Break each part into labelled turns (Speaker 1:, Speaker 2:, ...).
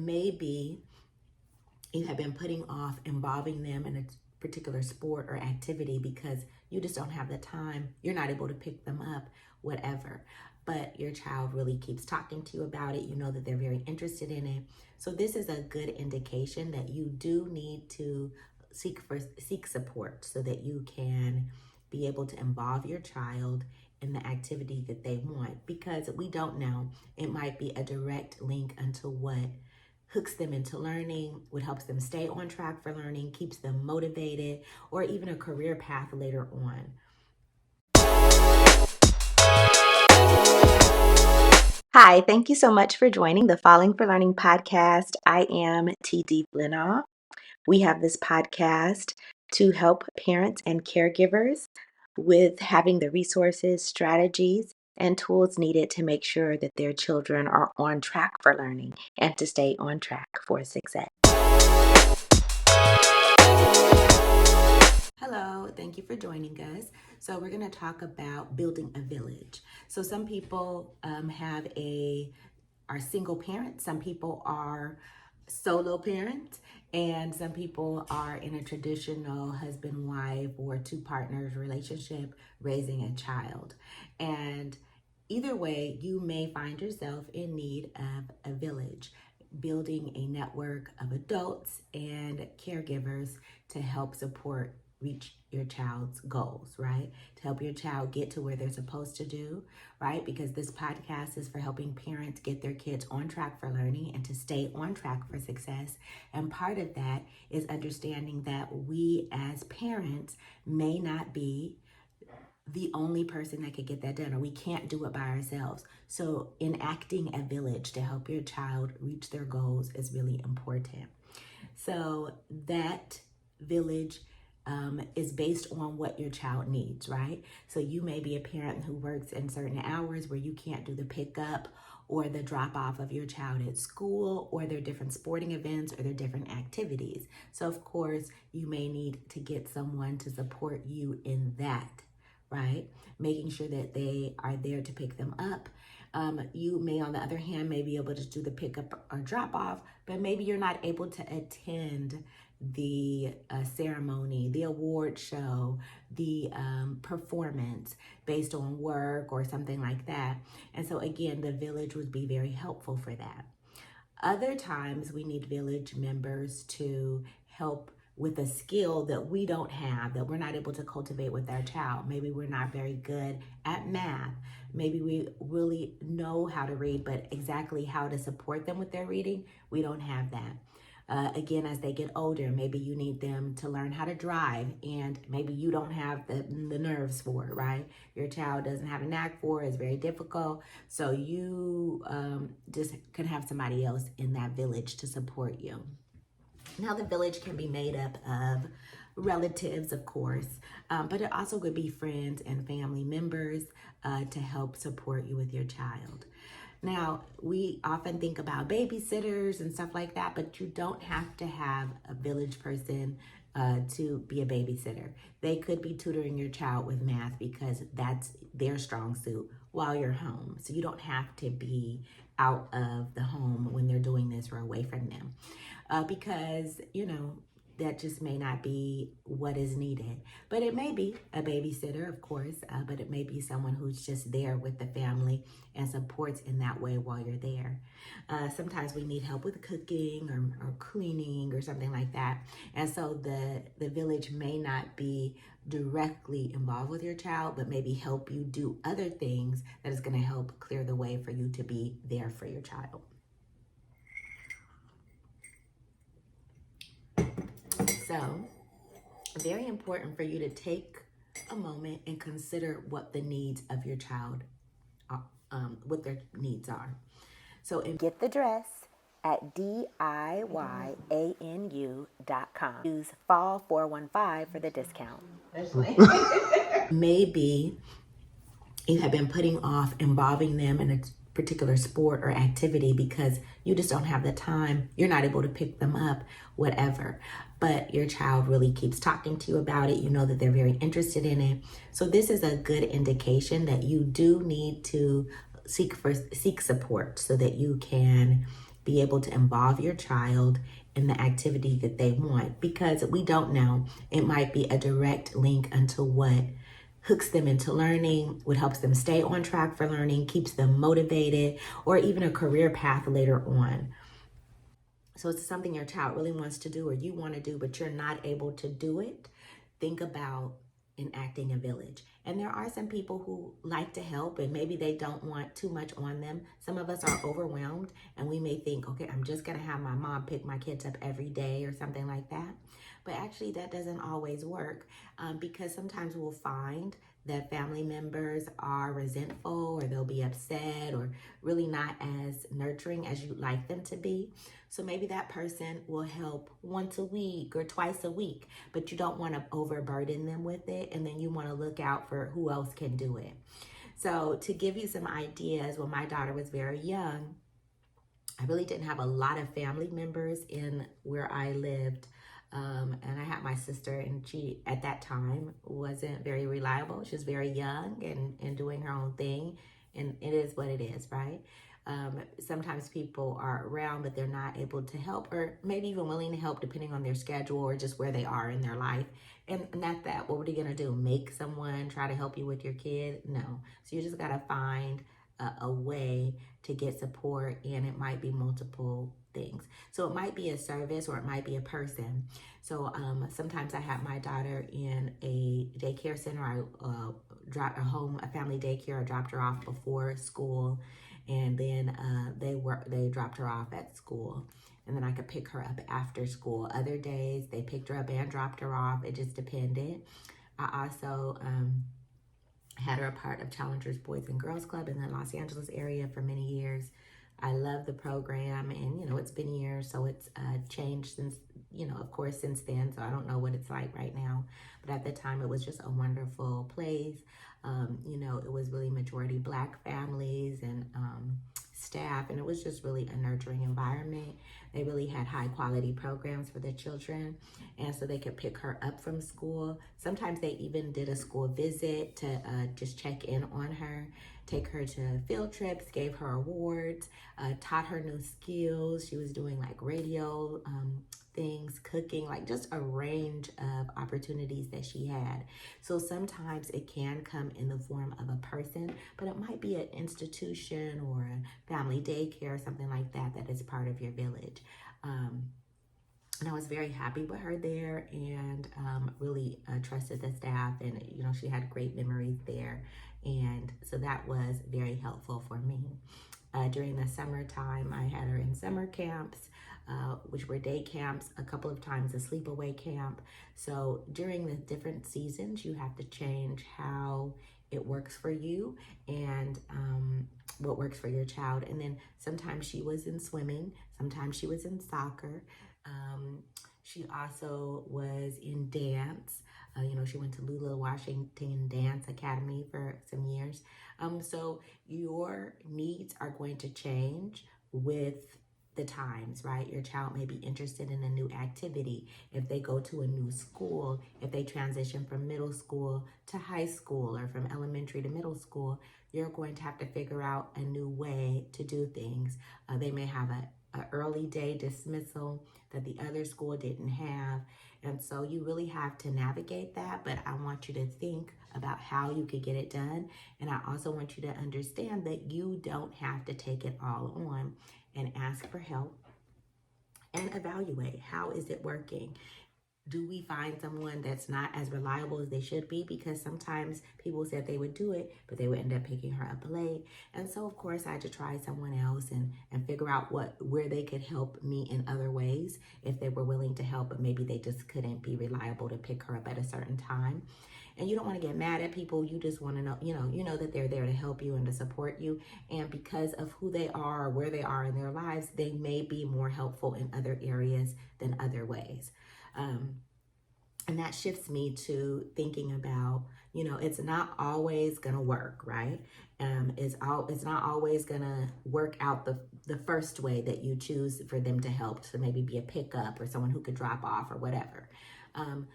Speaker 1: maybe you have been putting off involving them in a particular sport or activity because you just don't have the time. You're not able to pick them up, whatever. But your child really keeps talking to you about it. You know that they're very interested in it. So this is a good indication that you do need to seek support so that you can be able to involve your child in the activity that they want, because we don't know. It might be a direct link unto what hooks them into learning, what helps them stay on track for learning, keeps them motivated, or even a career path later on. Hi, thank you so much for joining the Falling for Learning podcast. I am TD Flenaugh. We have this podcast to help parents and caregivers with having the resources, strategies, and tools needed to make sure that their children are on track for learning and to stay on track for success. Hello, thank you for joining us. So we're going to talk about building a village. So some people are single parents, some people are solo parents, and some people are in a traditional husband-wife or two partners relationship raising a child. And either way, you may find yourself in need of a village, building a network of adults and caregivers to help reach your child's goals, right? To help your child get to where they're supposed to do, right? Because this podcast is for helping parents get their kids on track for learning and to stay on track for success. And part of that is understanding that we as parents may not be the only person that could get that done, or we can't do it by ourselves. So enacting a village to help your child reach their goals is really important. So that village is based on what your child needs, right? So you may be a parent who works in certain hours where you can't do the pickup or the drop off of your child at school, or their different sporting events or their different activities. So of course, you may need to get someone to support you in that, right? Making sure that they are there to pick them up. You may, on the other hand, may be able to do the pickup or drop off, but maybe you're not able to attend the ceremony, the award show, the performance based on work or something like that. And so again, the village would be very helpful for that. Other times we need village members to help with a skill that we don't have, that we're not able to cultivate with our child. Maybe we're not very good at math. Maybe we really know how to read, but exactly how to support them with their reading, we don't have that. Again, as they get older, maybe you need them to learn how to drive, and maybe you don't have the nerves for it, right? Your child doesn't have a knack for it. It's very difficult. So you just can have somebody else in that village to support you. Now, the village can be made up of relatives, of course, but it also could be friends and family members to help support you with your child. Now, we often think about babysitters and stuff like that, but you don't have to have a village person to be a babysitter. They could be tutoring your child with math because that's their strong suit while you're home. So you don't have to be out of the home when they're doing this or away from them because, that just may not be what is needed. But it may be a babysitter, of course, but it may be someone who's just there with the family and supports in that way while you're there. Sometimes we need help with cooking or cleaning or something like that. And so the village may not be directly involved with your child, but maybe help you do other things that is going to help clear the way for you to be there for your child. So, very important for you to take a moment and consider what the needs of your child, what their needs are. So, get the dress at DIYANU.com. Use FALL415 for the discount. Maybe you have been putting off involving them in a particular sport or activity because you just don't have the time. You're not able to pick them up, whatever. But your child really keeps talking to you about it. You know that they're very interested in it. So this is a good indication that you do need to seek support so that you can be able to involve your child in the activity that they want, because we don't know. It might be a direct link unto what hooks them into learning, what helps them stay on track for learning, keeps them motivated, or even a career path later on. So it's something your child really wants to do or you want to do, but you're not able to do it. Think about enacting a village. And there are some people who like to help and maybe they don't want too much on them. Some of us are overwhelmed and we may think, okay, I'm just going to have my mom pick my kids up every day or something like that. But actually that doesn't always work, because sometimes we'll find that family members are resentful or they'll be upset or really not as nurturing as you'd like them to be. So maybe that person will help once a week or twice a week, but you don't want to overburden them with it. And then you want to look out for who else can do it. So to give you some ideas, when my daughter was very young, I really didn't have a lot of family members in where I lived. And I had my sister, and she, at that time, wasn't very reliable. She was very young and doing her own thing. And it is what it is, right? Sometimes people are around, but they're not able to help, or maybe even willing to help depending on their schedule or just where they are in their life. And not that, what are you going to do? Make someone try to help you with your kid? No. So you just got to find a way to get support, and it might be multiple things. So it might be a service or it might be a person. So sometimes I had my daughter in a daycare center. I dropped her home, a family daycare. I dropped her off before school, and then they dropped her off at school. And then I could pick her up after school. Other days they picked her up and dropped her off. It just depended. I also had her a part of Challengers Boys and Girls Club in the Los Angeles area for many years. I love the program, and it's been years, so it's changed since, of course, since then. So I don't know what it's like right now, but at the time it was just a wonderful place. It was really majority Black families and staff, and it was just really a nurturing environment. They really had high quality programs for the children, and so they could pick her up from school. Sometimes they even did a school visit to just check in on her, take her to field trips, gave her awards, taught her new skills. She was doing like radio things, cooking, like just a range of opportunities that she had. So sometimes it can come in the form of a person, but it might be an institution or a family daycare or something like that that is part of your village. And I was very happy with her there, and really trusted the staff, and she had great memories there, and so that was very helpful for me. During the summertime, I had her in summer camps, which were day camps, a couple of times a sleepaway camp. So during the different seasons, you have to change how it works for you and what works for your child. And then sometimes she was in swimming, sometimes she was in soccer. She also was in dance. She went to Lula Washington Dance Academy for some years. So your needs are going to change with the times, right? Your child may be interested in a new activity. If they go to a new school, if they transition from middle school to high school or from elementary to middle school, you're going to have to figure out a new way to do things. They may have an early day dismissal that the other school didn't have. And so you really have to navigate that, but I want you to think about how you could get it done. And I also want you to understand that you don't have to take it all on, and ask for help and evaluate, how is it working? Do we find someone that's not as reliable as they should be? Because sometimes people said they would do it, but they would end up picking her up late. And so, of course, I had to try someone else and figure out where they could help me in other ways if they were willing to help, but maybe they just couldn't be reliable to pick her up at a certain time. And you don't want to get mad at people. You just want to know, you know that they're there to help you and to support you. And because of who they are, where they are in their lives, they may be more helpful in other areas than other ways. And that shifts me to thinking about, it's not always going to work, right? It's not always going to work out the first way that you choose for them to help, to maybe be a pickup or someone who could drop off or whatever.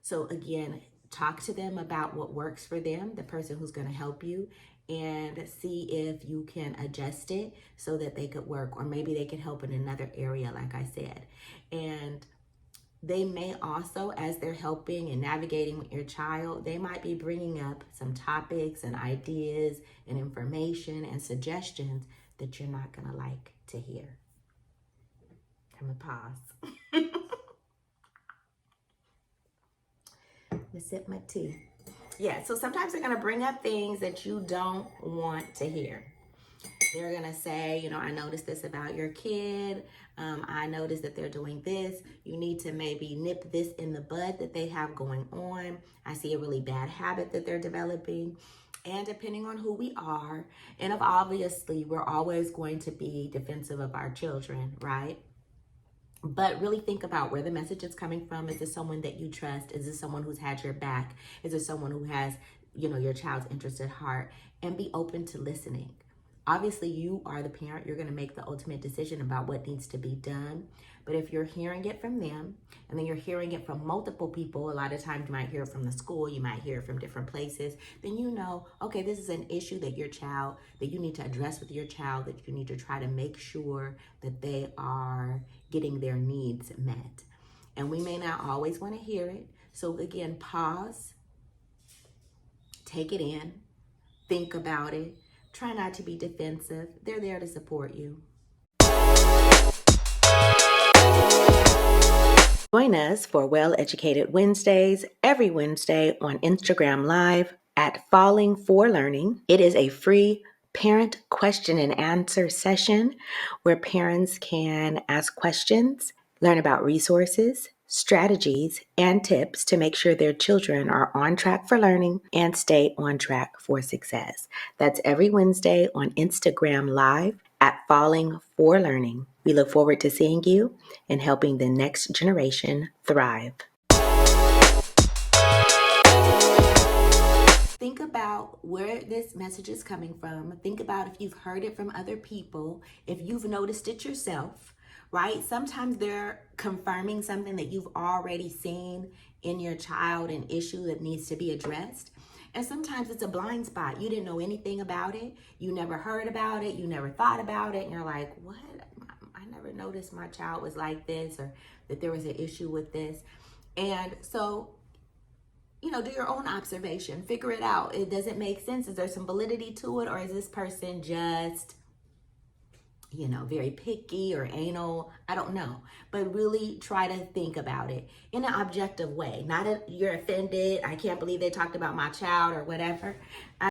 Speaker 1: So again, talk to them about what works for them, the person who's going to help you, and see if you can adjust it so that they could work, or maybe they could help in another area, like I said. And they may also, as they're helping and navigating with your child, they might be bringing up some topics and ideas and information and suggestions that you're not going to like to hear. I'm going to pause. Let's sip my tea. Yeah, so sometimes they're going to bring up things that you don't want to hear. They're going to say, you know, I noticed this about your kid. I noticed that they're doing this. You need to maybe nip this in the bud that they have going on. I see a really bad habit that they're developing. And depending on who we are, and if obviously we're always going to be defensive of our children, right? But really think about where the message is coming from. Is this someone that you trust? Is this someone who's had your back? Is this someone who has, you know, your child's interest at heart? And be open to listening. Obviously, you are the parent. You're going to make the ultimate decision about what needs to be done. But if you're hearing it from them, and then you're hearing it from multiple people, a lot of times you might hear it from the school, you might hear it from different places, then you know, okay, this is an issue that you need to address with your child, that you need to try to make sure that they are getting their needs met. And we may not always want to hear it. So again, pause, take it in, think about it. Try not to be defensive. They're there to support you. Join us for Well Educated Wednesdays every Wednesday on Instagram Live at Falling for Learning. It is a free parent question and answer session where parents can ask questions, learn about resources, strategies, and tips to make sure their children are on track for learning and stay on track for success. That's every Wednesday on Instagram Live at Falling for Learning. We look forward to seeing you and helping the next generation thrive. Think about where this message is coming from. Think about if you've heard it from other people, if you've noticed it yourself, right? Sometimes they're confirming something that you've already seen in your child, an issue that needs to be addressed. And sometimes it's a blind spot. You didn't know anything about it. You never heard about it. You never thought about it. And you're like, what? I never noticed my child was like this, or that there was an issue with this. And so, you know, do your own observation. Figure it out. It doesn't make sense. Is there some validity to it? Or is this person just, you know, very picky or anal? I don't know. But really try to think about it in an objective way. Not that you're offended. I can't believe they talked about my child or whatever.